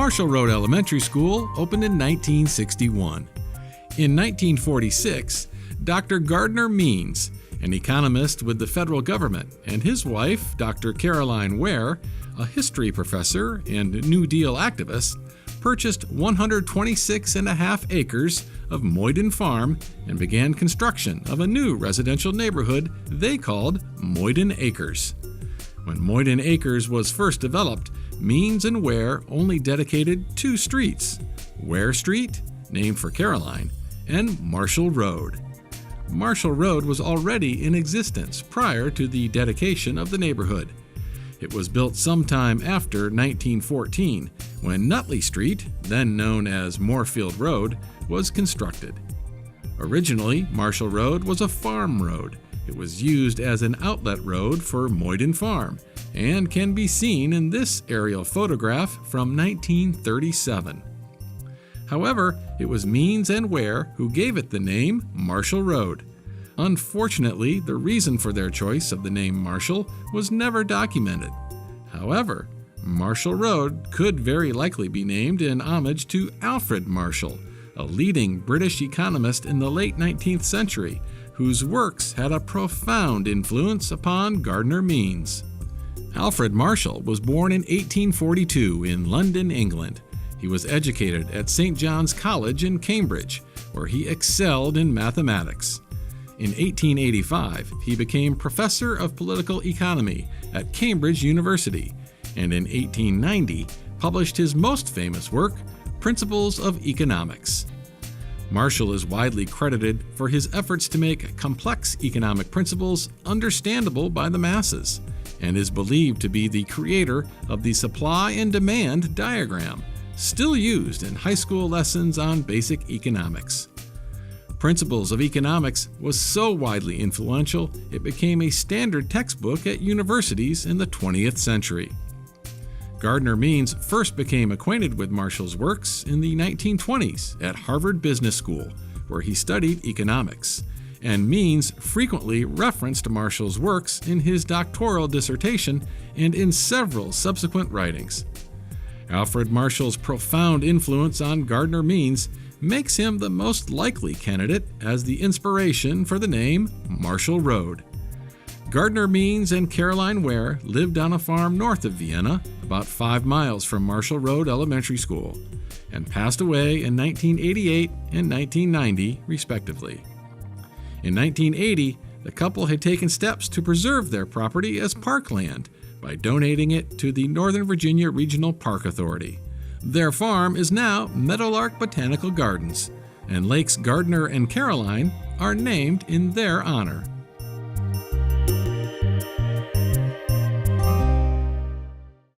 Marshall Road Elementary School opened in 1961. In 1946, Dr. Gardner Means, an economist with the federal government, and his wife, Dr. Caroline Ware, a history professor and New Deal activist, purchased 126.5 acres of Moyden Farm and began construction of a new residential neighborhood they called Moyden Acres. When Moyden Acres was first developed, Means and Ware only dedicated 2 streets, Ware Street, named for Caroline, and Marshall Road. Marshall Road was already in existence prior to the dedication of the neighborhood. It was built sometime after 1914, when Nutley Street, then known as Moorfield Road, was constructed. Originally, Marshall Road was a farm road. It was used as an outlet road for Moyden Farm and can be seen in this aerial photograph from 1937. However, it was Means and Ware who gave it the name Marshall Road. Unfortunately, the reason for their choice of the name Marshall was never documented. However, Marshall Road could very likely be named in homage to Alfred Marshall, a leading British economist in the late 19th century, whose works had a profound influence upon Gardner Means. Alfred Marshall was born in 1842 in London, England. He was educated at St. John's College in Cambridge, where he excelled in mathematics. In 1885, he became professor of political economy at Cambridge University, and in 1890 published his most famous work, Principles of Economics. Marshall is widely credited for his efforts to make complex economic principles understandable by the masses, and is believed to be the creator of the supply and demand diagram, still used in high school lessons on basic economics. Principles of Economics was so widely influential, it became a standard textbook at universities in the 20th century. Gardner Means first became acquainted with Marshall's works in the 1920s at Harvard Business School, where he studied economics, and Means frequently referenced Marshall's works in his doctoral dissertation and in several subsequent writings. Alfred Marshall's profound influence on Gardner Means makes him the most likely candidate as the inspiration for the name Marshall Road. Gardner Means and Caroline Ware lived on a farm north of Vienna, about 5 miles from Marshall Road Elementary School, and passed away in 1988 and 1990, respectively. In 1980, the couple had taken steps to preserve their property as parkland by donating it to the Northern Virginia Regional Park Authority. Their farm is now Meadowlark Botanical Gardens, and Lakes Gardner and Caroline are named in their honor.